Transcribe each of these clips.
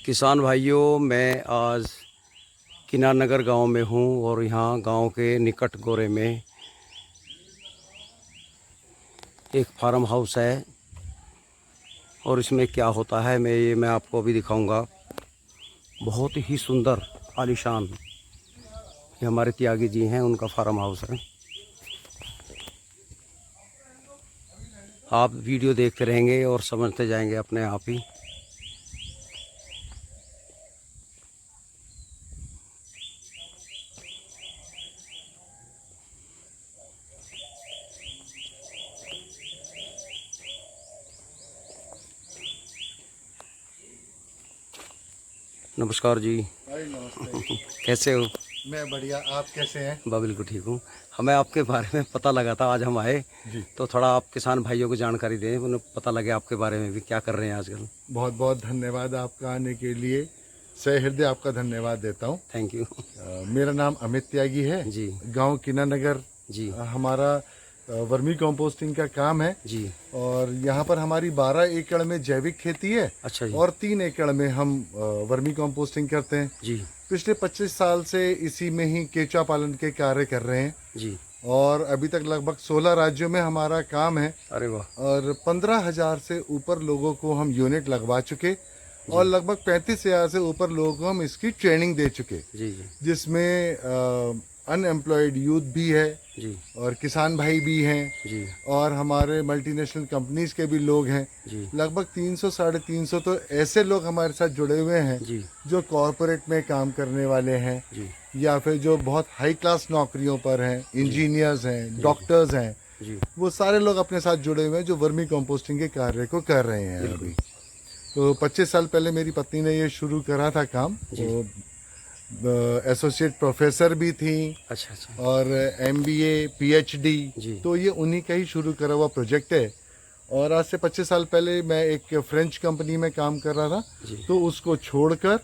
किसान भाइयों, मैं आज किनार नगर गांव में हूं और यहाँ गांव के निकट गोरे में एक फार्म हाउस है और इसमें क्या होता है मैं आपको अभी दिखाऊंगा। बहुत ही सुंदर आलीशान ये हमारे त्यागी जी हैं, उनका फार्म हाउस है। आप वीडियो देखते रहेंगे और समझते जाएंगे अपने आप ही। नमस्कार जी। नमस्ते। कैसे हो? मैं बढ़िया, आप कैसे हैं? बिल्कुल ठीक हूँ। हमें आपके बारे में पता लगा था, आज हम आए जी। तो थोड़ा आप किसान भाइयों को जानकारी दें, उन्हें पता लगे आपके बारे में भी, क्या कर रहे हैं आजकल। बहुत बहुत धन्यवाद आपका आने के लिए, सह हृदय आपका धन्यवाद देता हूँ। Thank you. मेरा नाम अमित त्यागी है जी गांव किना नगर। जी हमारा वर्मी कंपोस्टिंग का काम है जी। और यहाँ पर हमारी 12 एकड़ में जैविक खेती है। अच्छा जी। और 3 एकड़ में हम वर्मी कंपोस्टिंग करते हैं। जी पिछले 25 साल से इसी में ही केंचुआ पालन के कार्य कर रहे हैं जी। और अभी तक लगभग 16 राज्यों में हमारा काम है। अरे वाह। और 15,000 से ऊपर लोगों को हम यूनिट लगवा चुके और लगभग 35,000 से ऊपर लोगों को हम इसकी ट्रेनिंग दे चुके, जी जी जिसमें अनएम्प्लॉयड यूथ भी है जी और किसान भाई भी हैं जी और हमारे मल्टीनेशनल कंपनीज के भी लोग हैं। जी लगभग 300 साढ़े 300 तो ऐसे लोग हमारे साथ जुड़े हुए हैं जी जो कॉरपोरेट में काम करने वाले हैं जी या फिर जो बहुत हाई क्लास नौकरियों पर हैं, इंजीनियर्स हैं, डॉक्टर्स हैं। जी। वो सारे लोग अपने साथ जुड़े हुए हैं जो वर्मी कंपोस्टिंग के कार्य को कर रहे हैं अभी। तो 25 साल पहले मेरी पत्नी ने ये शुरू करा था काम। तो एसोसिएट प्रोफेसर भी थी। अच्छा अच्छा। और MBA PhD, जी। तो ये उन्हीं का ही शुरू करा हुआ प्रोजेक्ट है। और आज से 25 साल पहले मैं एक फ्रेंच कंपनी में काम कर रहा था, तो उसको छोड़कर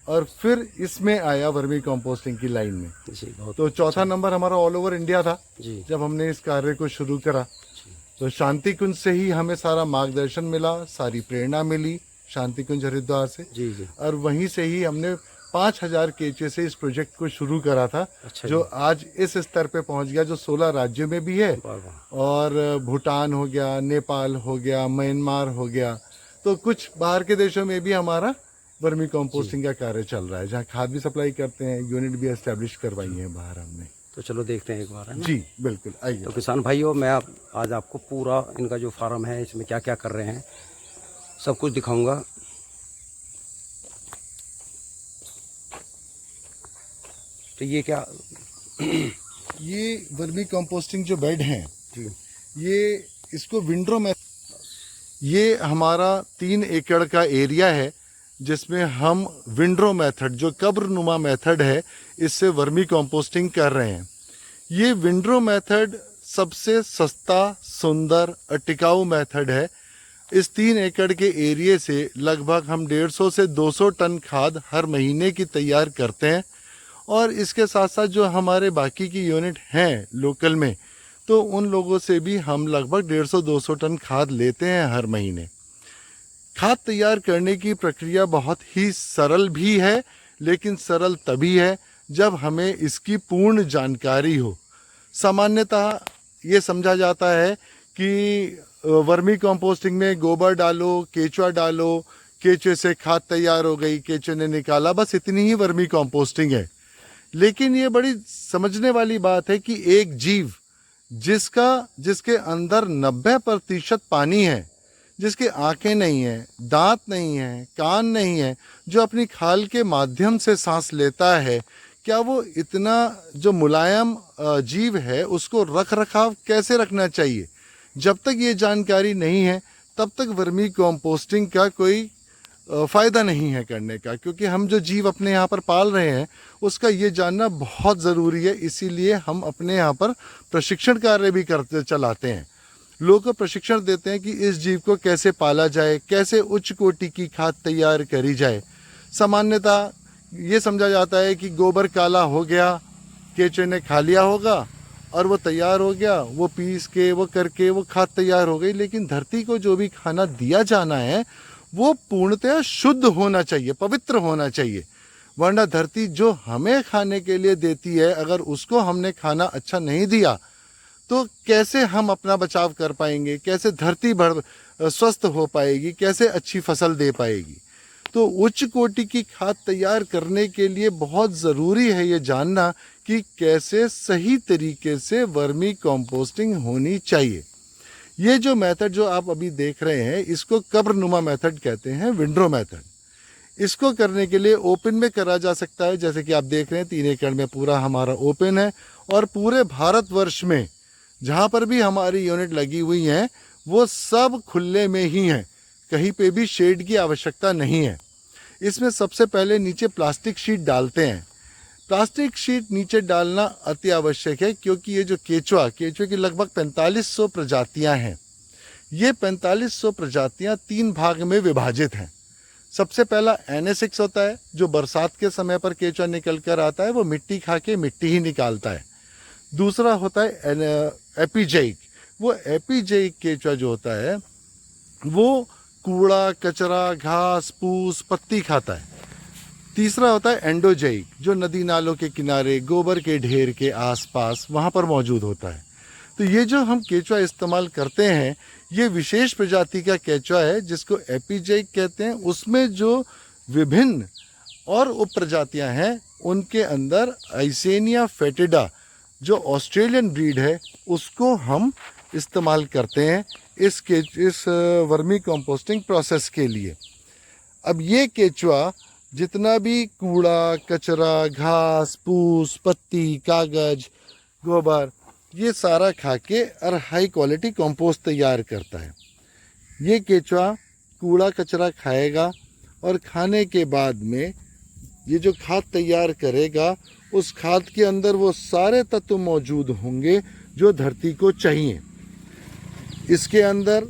और फिर इसमें आया वर्मी कंपोस्टिंग की लाइन में। जी बहुत। तो चौथा नंबर हमारा ऑल ओवर इंडिया था जी जब हमने इस कार्य को शुरू करा। तो शांति कुंज से ही हमें सारा मार्गदर्शन मिला, सारी प्रेरणा मिली शांति कुंज हरिद्वार से। जी जी। और वहीं से ही हमने 5,000 केचे से इस प्रोजेक्ट को शुरू करा था। अच्छा जो आज इस स्तर पे पहुंच गया, जो 16 राज्यों में भी है वाह वाह। और भूटान हो गया, नेपाल हो गया, म्यांमार हो गया। तो कुछ बाहर के देशों में भी हमारा वर्मी कंपोस्टिंग का कार्य चल रहा है, जहाँ खाद भी सप्लाई करते हैं, यूनिट भी एस्टेब्लिश करवाई है बाहर हमने। तो चलो देखते हैं एक बार, है ना? जी बिल्कुल, आइए। तो किसान भाइयों, मैं आज आपको पूरा इनका जो फार्म है, इसमें क्या क्या कर रहे हैं, सब कुछ दिखाऊंगा। तो ये क्या? ये वर्मी कंपोस्टिंग जो बेड हैं, जी ये इसको विंड्रो में, ये हमारा 3 एकड़ का एरिया है जिसमें हम विंड्रो मेथड, जो कब्रनुमा मेथड है, इससे वर्मी कंपोस्टिंग कर रहे हैं। ये विंड्रो मेथड सबसे सस्ता, सुंदर और टिकाऊ मेथड है। इस 3 एकड़ के एरिया से लगभग हम 150 से 200 टन खाद हर महीने की तैयार करते हैं। और इसके साथ साथ जो हमारे बाकी की यूनिट हैं लोकल में, तो उन लोगों से भी हम लगभग 150-200 टन खाद लेते हैं हर महीने। खाद तैयार करने की प्रक्रिया बहुत ही सरल भी है, लेकिन सरल तभी है जब हमें इसकी पूर्ण जानकारी हो। सामान्यतः ये समझा जाता है कि वर्मी कंपोस्टिंग में गोबर डालो, केचुआ डालो, केचुए से खाद तैयार हो गई, केचुए ने निकाला, बस इतनी ही वर्मी कंपोस्टिंग है। लेकिन ये बड़ी समझने वाली बात है कि एक जीव जिसके अंदर 90% पानी है, जिसके आंखें नहीं हैं, दांत नहीं हैं, कान नहीं है, जो अपनी खाल के माध्यम से सांस लेता है, क्या वो इतना जो मुलायम जीव है उसको रख रखाव कैसे रखना चाहिए? जब तक ये जानकारी नहीं है तब तक वर्मी कंपोस्टिंग का कोई फ़ायदा नहीं है करने का, क्योंकि हम जो जीव अपने यहाँ पर पाल रहे हैं उसका ये जानना बहुत ज़रूरी है। इसीलिए हम अपने यहाँ पर प्रशिक्षण कार्य भी चलाते हैं, लोगों को प्रशिक्षण देते हैं कि इस जीव को कैसे पाला जाए, कैसे उच्च कोटि की खाद तैयार करी जाए। सामान्यतः ये समझा जाता है कि गोबर काला हो गया, केचुए ने खा लिया होगा और वो तैयार हो गया, वो पीस के वो करके वो खाद तैयार हो गई। लेकिन धरती को जो भी खाना दिया जाना है वो पूर्णतः शुद्ध होना चाहिए, पवित्र होना चाहिए। वरना धरती जो हमें खाने के लिए देती है, अगर उसको हमने खाना अच्छा नहीं दिया तो कैसे हम अपना बचाव कर पाएंगे, कैसे धरती स्वस्थ हो पाएगी, कैसे अच्छी फसल दे पाएगी। तो उच्च कोटि की खाद तैयार करने के लिए बहुत ज़रूरी है ये जानना कि कैसे सही तरीके से वर्मी कंपोस्टिंग होनी चाहिए। ये जो मेथड जो आप अभी देख रहे हैं, इसको कब्रनुमा मेथड कहते हैं, विंड्रो मेथड। इसको करने के लिए ओपन में करा जा सकता है, जैसे कि आप देख रहे हैं 3 एकड़ में पूरा हमारा ओपन है। और पूरे भारतवर्ष में जहाँ पर भी हमारी यूनिट लगी हुई हैं वो सब खुले में ही हैं, कहीं पे भी शेड की आवश्यकता नहीं है। इसमें सबसे पहले नीचे प्लास्टिक शीट डालते हैं। प्लास्टिक शीट नीचे डालना अति आवश्यक है, क्योंकि ये जो केचुआ की लगभग 4500 प्रजातियां हैं। ये 4500 प्रजातियां 3 भाग में विभाजित हैं। सबसे पहला Na6 होता है, जो बरसात के समय पर केचुआ निकल कर आता है, वो मिट्टी खा के मिट्टी ही निकालता है। दूसरा होता है एपिजैइक। वो एपिजैइक केचुआ जो होता है वो कूड़ा कचरा, घास फूस, पत्ती खाता है। तीसरा होता है एंडोजैइक, जो नदी नालों के किनारे, गोबर के ढेर के आसपास वहाँ पर मौजूद होता है। तो ये जो हम केचुआ इस्तेमाल करते हैं, ये विशेष प्रजाति का केचुआ है जिसको एपिजैइक कहते हैं। उसमें जो विभिन्न और उप प्रजातियाँ हैं, उनके अंदर आइसेनिया फेटिडा जो ऑस्ट्रेलियन ब्रीड है, उसको हम इस्तेमाल करते हैं इस वर्मी कंपोस्टिंग प्रोसेस के लिए। अब ये केचुआ जितना भी कूड़ा कचरा, घास फूस, पत्ती, कागज, गोबर, ये सारा खा के और हाई क्वालिटी कंपोस्ट तैयार करता है। ये केचुआ कूड़ा कचरा खाएगा और खाने के बाद में ये जो खाद तैयार करेगा, उस खाद के अंदर वो सारे तत्व मौजूद होंगे जो धरती को चाहिए। इसके अंदर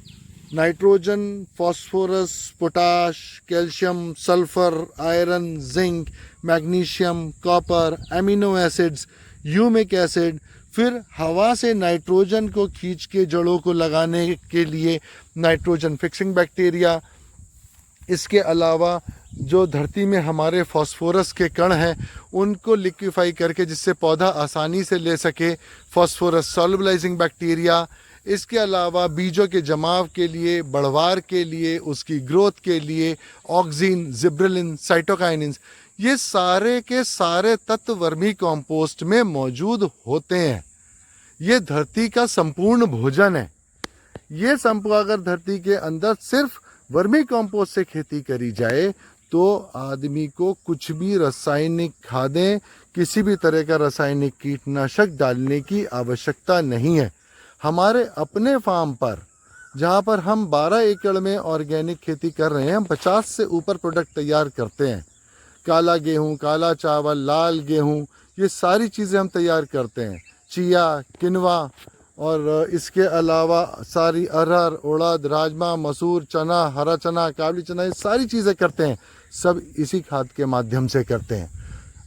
nitrogen, phosphorus, potash, calcium, sulphur, iron, zinc, magnesium, copper, amino acids, humic acid, फिर हवा से नाइट्रोजन को खींच के जड़ों को लगाने के लिए नाइट्रोजन फिक्सिंग बैक्टीरिया। इसके अलावा जो धरती में हमारे फास्फोरस के कण हैं, उनको लिक्विफाई करके जिससे पौधा आसानी से ले सके, फास्फोरस सॉल्युबलाइजिंग बैक्टीरिया। इसके अलावा बीजों के जमाव के लिए, बढ़वार के लिए, उसकी ग्रोथ के लिए ऑक्सीन, जिब्रेलिन, साइटोकाइनिन्स, ये सारे के सारे तत्व वर्मी कंपोस्ट में मौजूद होते हैं। ये धरती का संपूर्ण भोजन है। ये अगर धरती के अंदर सिर्फ वर्मी कंपोस्ट से खेती करी जाए तो आदमी को कुछ भी रासायनिक खादें, किसी भी तरह का रासायनिक कीटनाशक डालने की आवश्यकता नहीं है। हमारे अपने फार्म पर, जहाँ पर हम 12 एकड़ में ऑर्गेनिक खेती कर रहे हैं, हम 50 से ऊपर प्रोडक्ट तैयार करते हैं। काला गेहूँ, काला चावल, लाल गेहूँ, ये सारी चीज़ें हम तैयार करते हैं। चिया, किनवा और इसके अलावा सारी अरहर, उड़द, राजमा, मसूर, चना, हरा चना, काबली चना, ये सारी चीज़ें करते हैं। सब इसी खाद के माध्यम से करते हैं।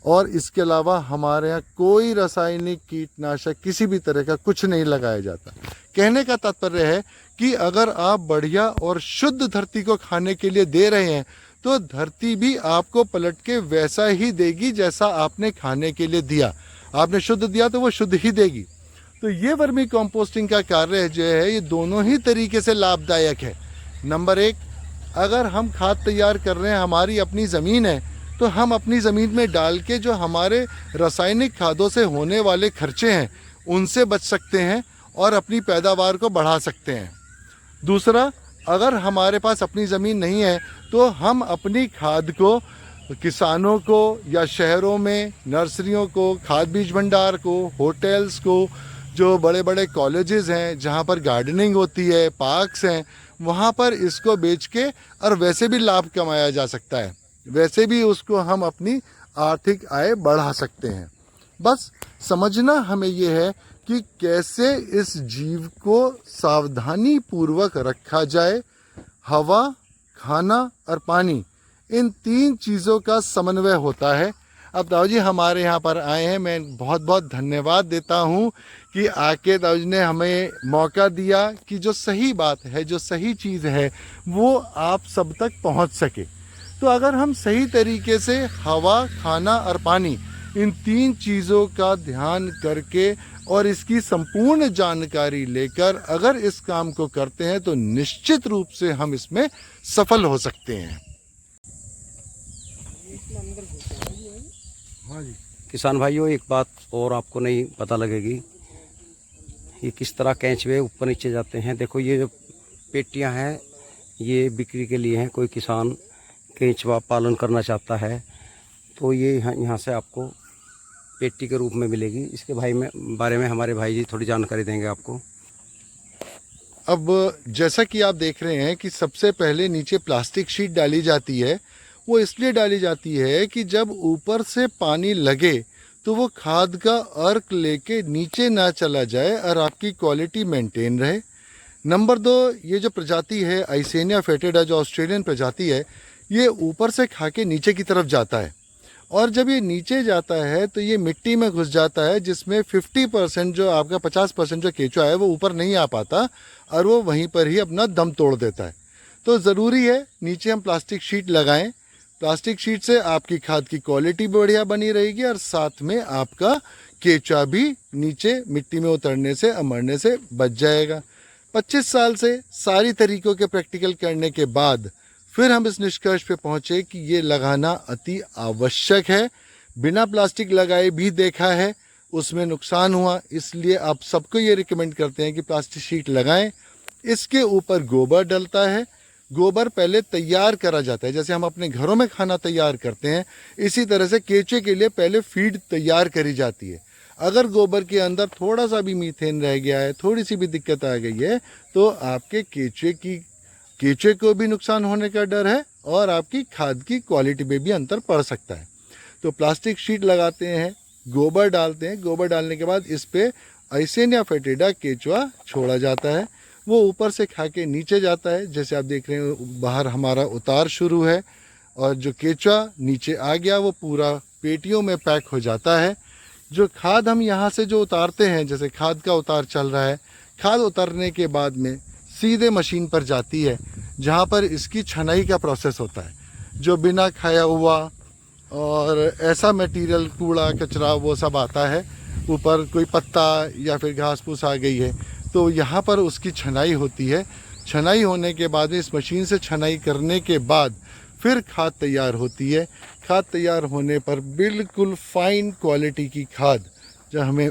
और इसके अलावा हमारे यहाँ कोई रासायनिक कीटनाशक किसी भी तरह का कुछ नहीं लगाया जाता। कहने का तात्पर्य है कि अगर आप बढ़िया और शुद्ध धरती को खाने के लिए दे रहे हैं तो धरती भी आपको पलट के वैसा ही देगी जैसा आपने खाने के लिए दिया। आपने शुद्ध दिया तो वो शुद्ध ही देगी। तो ये वर्मी कंपोस्टिंग का कार्य जो है, ये दोनों ही तरीके से लाभदायक है। नंबर 1, अगर हम खाद तैयार कर रहे हैं, हमारी अपनी ज़मीन है, तो हम अपनी ज़मीन में डाल के जो हमारे रासायनिक खादों से होने वाले खर्चे हैं उनसे बच सकते हैं और अपनी पैदावार को बढ़ा सकते हैं। दूसरा, अगर हमारे पास अपनी ज़मीन नहीं है तो हम अपनी खाद को किसानों को या शहरों में नर्सरियों को, खाद बीज भंडार को, होटल्स को, जो बड़े बड़े कॉलेजेस हैं जहाँ पर गार्डनिंग होती है, पार्क्स हैं, वहाँ पर इसको बेच के और वैसे भी लाभ कमाया जा सकता है। वैसे भी उसको हम अपनी आर्थिक आय बढ़ा सकते हैं। बस समझना हमें ये है कि कैसे इस जीव को सावधानी पूर्वक रखा जाए। हवा, खाना और पानी, इन 3 चीज़ों का समन्वय होता है। अब ताऊ जी हमारे यहाँ पर आए हैं, मैं बहुत बहुत धन्यवाद देता हूँ कि आके ताऊ जी ने हमें मौका दिया कि जो सही बात है, जो सही चीज़ है, वो आप सब तक पहुँच सके। तो अगर हम सही तरीके से हवा, खाना और पानी, इन 3 चीज़ों का ध्यान करके और इसकी संपूर्ण जानकारी लेकर अगर इस काम को करते हैं तो निश्चित रूप से हम इसमें सफल हो सकते हैं। हाँ जी किसान भाइयों, एक बात और आपको नहीं पता लगेगी, ये किस तरह कैंचवे ऊपर नीचे जाते हैं। देखो ये जो पेटियां हैं ये बिक्री के लिए हैं। कोई किसान केंचुआ पालन करना चाहता है तो ये यहाँ से आपको पेटी के रूप में मिलेगी। इसके बारे में हमारे भाई जी थोड़ी जानकारी देंगे आपको। अब जैसा कि आप देख रहे हैं कि सबसे पहले नीचे प्लास्टिक शीट डाली जाती है। वो इसलिए डाली जाती है कि जब ऊपर से पानी लगे तो वो खाद का अर्क लेके नीचे ना चला जाए और आपकी क्वालिटी मेंटेन रहे। नंबर 2, ये जो प्रजाति है आइसेनिया फेटेडा, जो ऑस्ट्रेलियन प्रजाति है, ये ऊपर से खा के नीचे की तरफ जाता है और जब ये नीचे जाता है तो ये मिट्टी में घुस जाता है, जिसमें 50% जो आपका 50% जो केंचुआ है वो ऊपर नहीं आ पाता और वो वहीं पर ही अपना दम तोड़ देता है। तो ज़रूरी है नीचे हम प्लास्टिक शीट लगाएं। प्लास्टिक शीट से आपकी खाद की क्वालिटी बढ़िया बनी रहेगी और साथ में आपका केंचुआ भी नीचे मिट्टी में उतरने से, मरने से बच जाएगा। 25 साल से सारी तरीकों के प्रैक्टिकल करने के बाद फिर हम इस निष्कर्ष पे पहुंचे कि ये लगाना अति आवश्यक है। बिना प्लास्टिक लगाए भी देखा है, उसमें नुकसान हुआ, इसलिए आप सबको ये रिकमेंड करते हैं कि प्लास्टिक शीट लगाएं। इसके ऊपर गोबर डलता है। गोबर पहले तैयार करा जाता है, जैसे हम अपने घरों में खाना तैयार करते हैं, इसी तरह से केंचुए के लिए पहले फीड तैयार करी जाती है। अगर गोबर के अंदर थोड़ा सा भी मीथेन रह गया है, थोड़ी सी भी दिक्कत आ गई है, तो आपके केंचुए को भी नुकसान होने का डर है और आपकी खाद की क्वालिटी में भी अंतर पड़ सकता है। तो प्लास्टिक शीट लगाते हैं, गोबर डालते हैं। गोबर डालने के बाद इस पे आइसेनिया फेटेडा केंचुआ छोड़ा जाता है। वो ऊपर से खा के नीचे जाता है। जैसे आप देख रहे हैं बाहर हमारा उतार शुरू है और जो केंचुआ नीचे आ गया वो पूरा पेटियों में पैक हो जाता है। जो खाद हम यहाँ से जो उतारते हैं, जैसे खाद का उतार चल रहा है, खाद उतारने के बाद में सीधे मशीन पर जाती है, जहाँ पर इसकी छनाई का प्रोसेस होता है। जो बिना खाया हुआ और ऐसा मटेरियल, कूड़ा कचरा वो सब आता है, ऊपर कोई पत्ता या फिर घास फूस आ गई है, तो यहाँ पर उसकी छनाई होती है। छनाई होने के बाद इस मशीन से छनाई करने के बाद फिर खाद तैयार होती है। खाद तैयार होने पर बिल्कुल फाइन क्वालिटी की खाद, जो हमें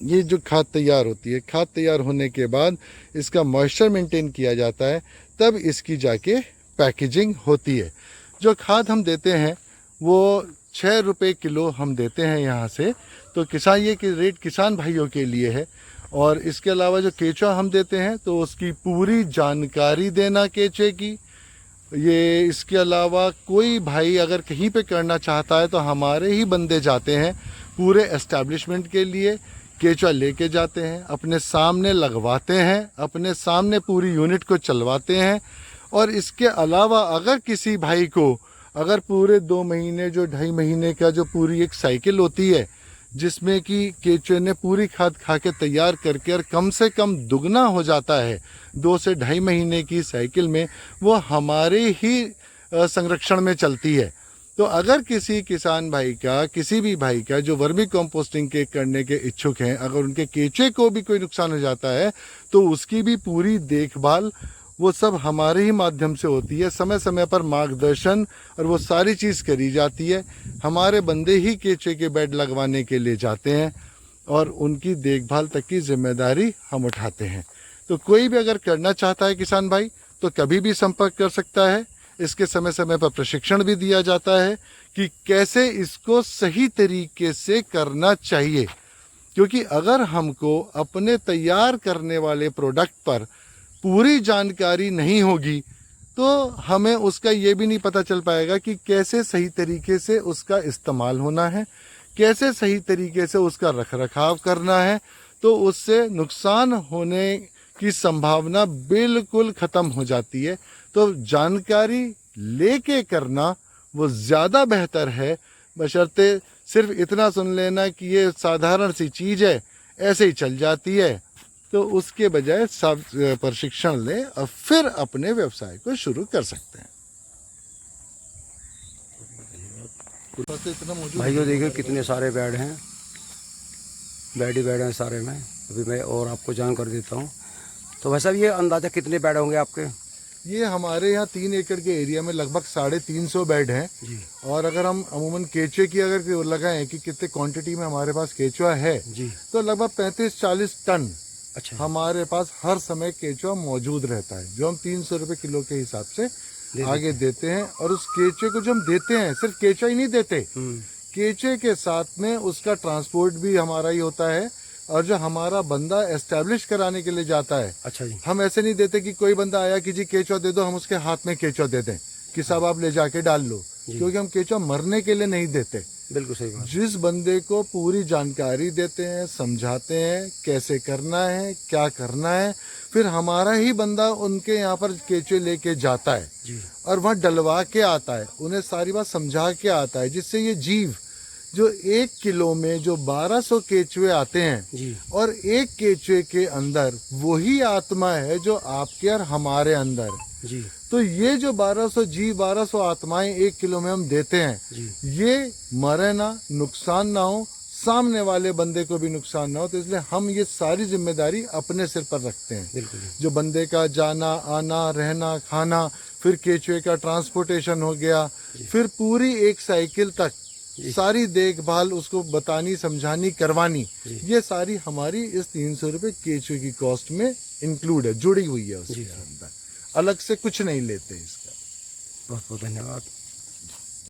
ये जो खाद तैयार होती है, खाद तैयार होने के बाद इसका मॉइस्चर मेंटेन किया जाता है, तब इसकी जाके पैकेजिंग होती है। जो खाद हम देते हैं वो 6 रुपये किलो हम देते हैं यहाँ से। तो किसान, ये कि रेट किसान भाइयों के लिए है। और इसके अलावा जो केंचुआ हम देते हैं तो उसकी पूरी जानकारी देना केंचुए की। ये इसके अलावा कोई भाई अगर कहीं पे करना चाहता है तो हमारे ही बंदे जाते हैं पूरे एस्टैब्लिशमेंट के लिए, केंचुआ लेके जाते हैं, अपने सामने लगवाते हैं, अपने सामने पूरी यूनिट को चलवाते हैं। और इसके अलावा अगर किसी भाई को अगर पूरे 2 महीने, जो 2.5 महीने का जो पूरी एक साइकिल होती है, जिसमें कि केंचुए ने पूरी खाद खा के तैयार करके और कम से कम दुगना हो जाता है 2 से 2.5 महीने की साइकिल में, वो हमारे ही संरक्षण में चलती है। तो अगर किसी किसान भाई का, किसी भी भाई का जो वर्मी कंपोस्टिंग के करने के इच्छुक हैं, अगर उनके केंचुए को भी कोई नुकसान हो जाता है तो उसकी भी पूरी देखभाल वो सब हमारे ही माध्यम से होती है। समय समय पर मार्गदर्शन और वो सारी चीज़ करी जाती है। हमारे बंदे ही केंचुए के बेड लगवाने के लिए जाते हैं और उनकी देखभाल तक की जिम्मेदारी हम उठाते हैं। तो कोई भी अगर करना चाहता है किसान भाई तो कभी भी संपर्क कर सकता है। इसके समय समय पर प्रशिक्षण भी दिया जाता है कि कैसे इसको सही तरीके से करना चाहिए। क्योंकि अगर हमको अपने तैयार करने वाले प्रोडक्ट पर पूरी जानकारी नहीं होगी तो हमें उसका ये भी नहीं पता चल पाएगा कि कैसे सही तरीके से उसका इस्तेमाल होना है, कैसे सही तरीके से उसका रखरखाव करना है। तो उससे नुकसान होने की संभावना बिल्कुल ख़त्म हो जाती है। तो जानकारी लेके करना वो ज़्यादा बेहतर है। बशर्ते सिर्फ इतना सुन लेना कि ये साधारण सी चीज़ है, ऐसे ही चल जाती है, तो उसके बजाय सब प्रशिक्षण लें और फिर अपने व्यवसाय को शुरू कर सकते हैं। तो इतना मौजूद भाइयों देखिए कितने सारे बेड हैं, बेड ही बेड हैं सारे में। अभी मैं और आपको जानकारी देता हूँ। तो वैसा ये अंदाज़ा कितने बेड होंगे आपके? ये हमारे यहाँ 3 एकड़ के एरिया में लगभग 350 बेड हैं। जी। और अगर हम अमूमन केचुए की अगर लगाएं कि कितने क्वांटिटी में हमारे पास केचुआ है, जी। तो लगभग 35-40 टन अच्छा। हमारे पास हर समय केचुआ मौजूद रहता है, जो हम 300 रुपये किलो के हिसाब से आगे देते हैं। और उस केचुए को जो हम देते हैं, सिर्फ केचुआ ही नहीं देते, केचुए के साथ में उसका ट्रांसपोर्ट भी हमारा ही होता है। और जो हमारा बंदा एस्टेब्लिश कराने के लिए जाता है, अच्छा जी, हम ऐसे नहीं देते कि कोई बंदा आया कि जी केचुआ दे दो, हम उसके हाथ में केचुआ दे दें कि साहब आप ले जाके डाल लो, क्योंकि हम केचुआ मरने के लिए नहीं देते। बिल्कुल सही बात। जिस बंदे को पूरी जानकारी देते हैं, समझाते हैं कैसे करना है, क्या करना है, फिर हमारा ही बंदा उनके यहाँ पर केचुए लेके जाता है जी। और वहाँ डलवा के आता है, उन्हें सारी बात समझा के आता है, जिससे ये जीव जो 1 किलो में जो 1200 केचुए आते हैं, जी। और एक केचुए के अंदर वही आत्मा है जो आपके और हमारे अंदर है। जी। तो ये जो 1200 जीव, 1200 आत्माएं 1 किलो में हम देते हैं, जी। ये मरे ना, नुकसान ना हो, सामने वाले बंदे को भी नुकसान ना हो। तो इसलिए हम ये सारी जिम्मेदारी अपने सिर पर रखते हैं। बिल्कुल। जो बंदे का जाना आना, रहना, खाना, फिर केचुए का ट्रांसपोर्टेशन हो गया, फिर पूरी एक साइकिल तक सारी देखभाल उसको बतानी, समझानी, करवानी, ये सारी हमारी इस 300 रुपये केचुए की कॉस्ट में इंक्लूड है, जुड़ी हुई है उसके अंदर। अलग से कुछ नहीं लेते इसका। बहुत बहुत धन्यवाद।